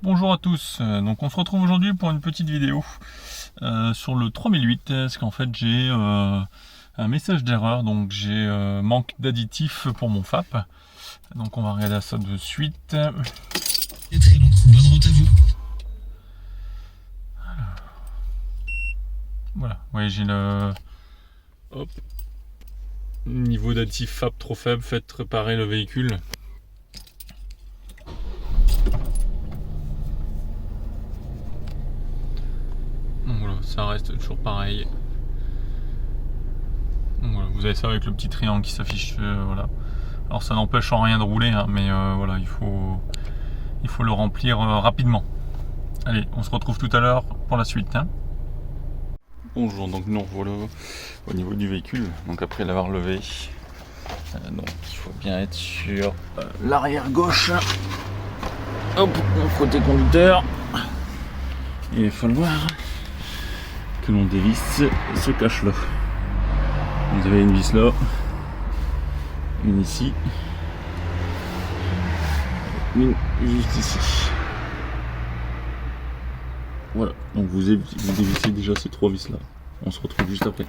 Bonjour à tous, donc on se retrouve aujourd'hui pour une petite vidéo sur le 3008 parce qu'en fait j'ai un message d'erreur, donc j'ai manque d'additif pour mon FAP, donc on va regarder ça de suite. Et très long, bonne route à vous. Voilà, vous voyez j'ai le niveau d'additif FAP trop faible, faites réparer le véhicule. Donc voilà, ça reste toujours pareil. Donc voilà, vous avez ça avec le petit triangle qui s'affiche, voilà. Alors ça n'empêche en rien de rouler, hein, mais voilà, il faut le remplir rapidement. Allez, on se retrouve tout à l'heure pour la suite. Hein. Bonjour, donc nous revoilà au niveau du véhicule, donc après l'avoir levé. Donc il faut bien être sur l'arrière gauche. Hop, mon côté conducteur. Et il va falloir que l'on dévisse ce cache-là. Vous avez une vis là, une ici, une juste ici. Voilà, donc vous dévissez déjà ces trois vis là. On se retrouve juste après.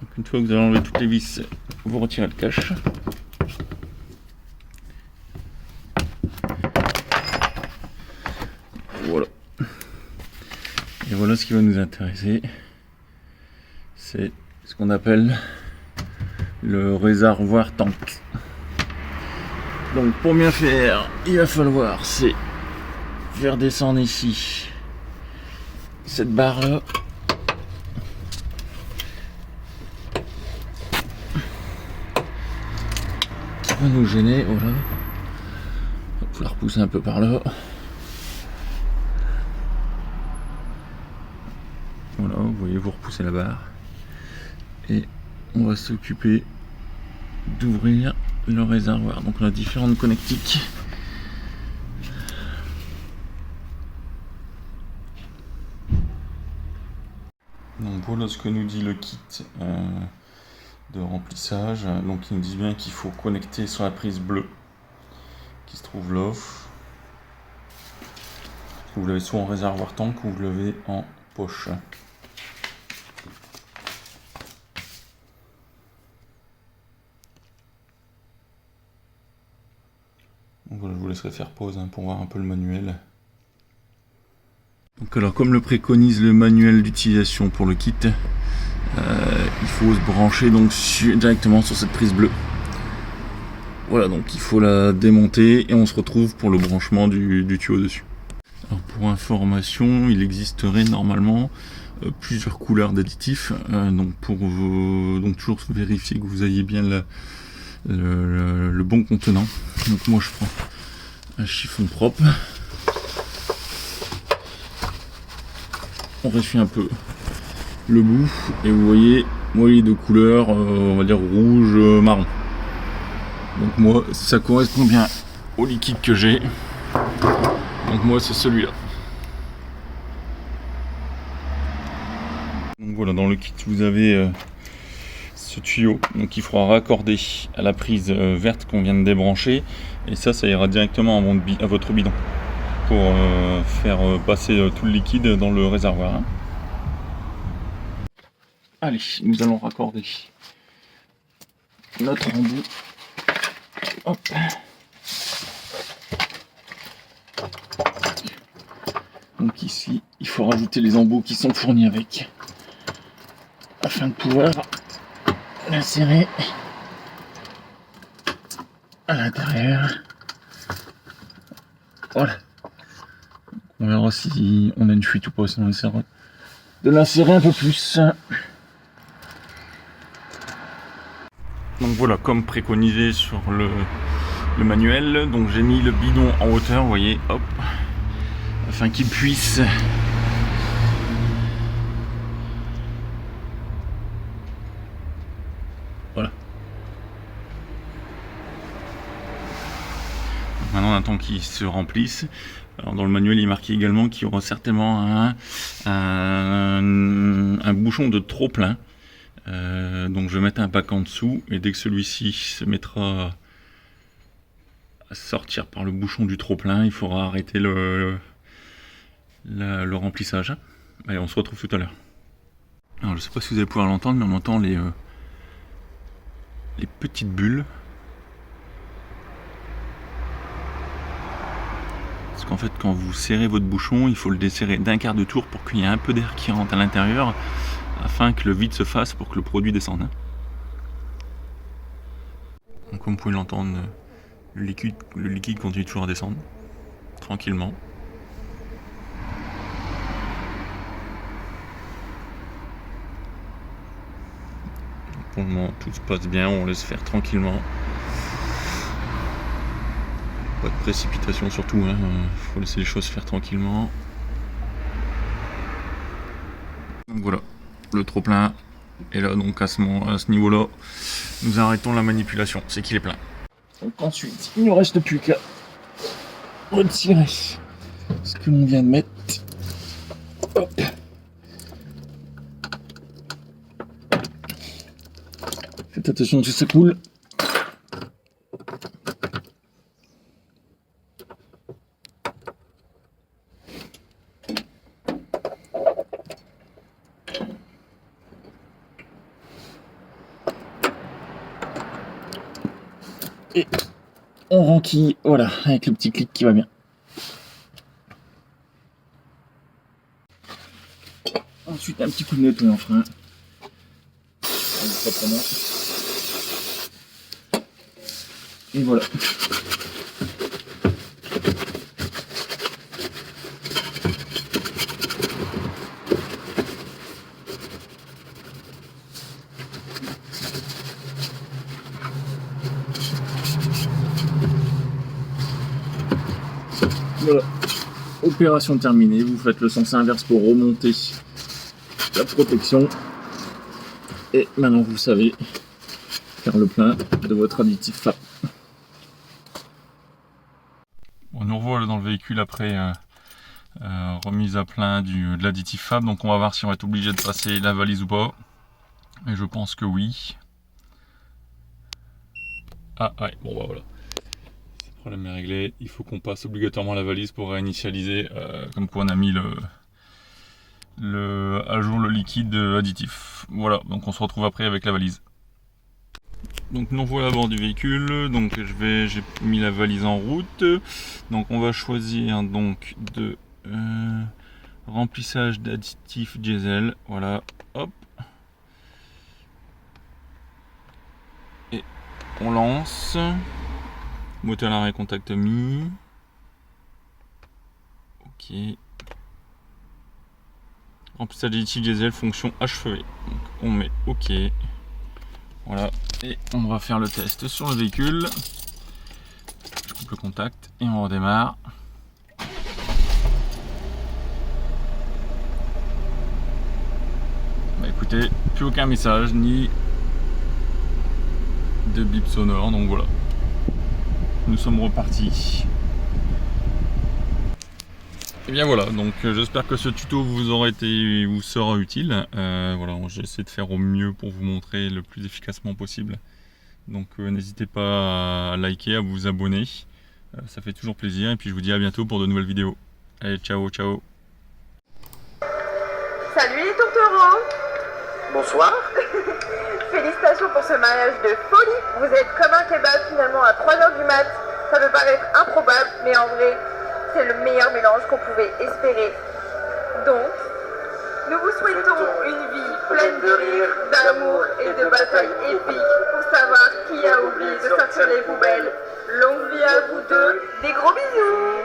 Donc une fois que vous avez enlevé toutes les vis, vous retirez le cache. Voilà. Et voilà ce qui va nous intéresser. C'est ce qu'on appelle le réservoir tank. Donc pour bien faire, il va falloir faire descendre ici cette barre là. Qui va nous gêner, voilà. Il faut la repousser un peu par là. Voilà, vous voyez, vous repoussez la barre. Et on va s'occuper d'ouvrir le réservoir. Donc on a différentes connectiques. Donc voilà ce que nous dit le kit de remplissage. Donc ils nous disent bien qu'il faut connecter sur la prise bleue qui se trouve là. Vous l'avez soit en réservoir tank ou vous l'avez en poche. Donc voilà, je vous laisserai faire pause pour voir un peu le manuel. Donc alors comme le préconise le manuel d'utilisation pour le kit, il faut se brancher donc directement sur cette prise bleue. Voilà, donc il faut la démonter et on se retrouve pour le branchement du tuyau dessus. Alors pour information, il existerait normalement plusieurs couleurs d'additifs, donc donc toujours vérifier que vous ayez bien le bon contenant. Donc moi je prends un chiffon propre. On réchauffe un peu le bout et vous voyez, moi il est de couleur, on va dire rouge, marron. Donc moi ça correspond bien au liquide que j'ai. Donc moi c'est celui-là. Donc voilà, dans le kit vous avez ce tuyau, donc il faudra raccorder à la prise verte qu'on vient de débrancher, et ça ira directement à votre bidon pour faire passer tout le liquide dans le réservoir. Hein. Allez, nous allons raccorder notre embout. Hop. Donc ici, il faut rajouter les embouts qui sont fournis avec, afin de pouvoir l'insérer à l'intérieur. Voilà. On verra si on a une fuite ou pas, si on essaie de l'insérer un peu plus. Donc voilà, comme préconisé sur le manuel, donc j'ai mis le bidon en hauteur, vous voyez, hop, afin qu'il puisse voilà. Maintenant on attend qu'il se remplisse. Alors dans le manuel il est marqué également qu'il y aura certainement un bouchon de trop plein. Donc je vais mettre un pack en dessous et dès que celui-ci se mettra sortir par le bouchon du trop-plein, il faudra arrêter le remplissage. Allez, on se retrouve tout à l'heure. Alors, je sais pas si vous allez pouvoir l'entendre, mais on entend les petites bulles. Parce qu'en fait, quand vous serrez votre bouchon, il faut le desserrer d'un quart de tour pour qu'il y ait un peu d'air qui rentre à l'intérieur, afin que le vide se fasse pour que le produit descende. Donc, comme vous pouvez l'entendre, le liquide continue toujours à descendre, tranquillement. Pour le moment, tout se passe bien, on laisse faire tranquillement. Pas de précipitation surtout, faut laisser les choses faire tranquillement. Donc voilà, le trop plein est là, donc à ce niveau-là, nous arrêtons la manipulation, c'est qu'il est plein. Donc ensuite, il ne reste plus qu'à retirer ce que l'on vient de mettre. Hop. Faites attention que ça coule. Et on renquille, voilà, avec le petit clic qui va bien. Ensuite, un petit coup de nettoyant frein. Et voilà. Voilà, opération terminée, vous faites le sens inverse pour remonter la protection et maintenant vous savez faire le plein de votre additif FAB. Bon, nous revoilà dans le véhicule après remise à plein de l'additif FAB, donc on va voir si on va être obligé de passer la valise ou pas, et je pense que oui. Ah ouais, bon bah voilà. Le problème est réglé, il faut qu'on passe obligatoirement la valise pour réinitialiser, comme quoi on a mis à jour le liquide additif. Voilà, donc on se retrouve après avec la valise. Donc nous voilà à bord du véhicule, donc j'ai mis la valise en route. Donc on va choisir donc de remplissage d'additif diesel, voilà, hop. Et on lance. Moteur à l'arrêt, contact mis. Ok. Remplissage d'additif diesel, fonction achevée. Donc on met OK. Voilà. Et on va faire le test sur le véhicule. Je coupe le contact et on redémarre. Bah écoutez, plus aucun message ni de bip sonore, donc voilà. Nous sommes repartis. Et bien voilà, donc j'espère que ce tuto vous sera utile. Voilà, j'essaie de faire au mieux pour vous montrer le plus efficacement possible. Donc n'hésitez pas à liker, à vous abonner. Ça fait toujours plaisir. Et puis je vous dis à bientôt pour de nouvelles vidéos. Allez, ciao, ciao. Salut les tourtereaux. Bonsoir. Félicitations pour ce mariage de folie. Vous êtes comme un kebab finalement à 3h du mat. Ça peut paraître improbable, mais en vrai, c'est le meilleur mélange qu'on pouvait espérer. Donc, nous vous souhaitons une vie pleine de rire, d'amour et de batailles épiques pour savoir qui a oublié de sortir les poubelles. Longue vie à vous deux. Des gros bisous.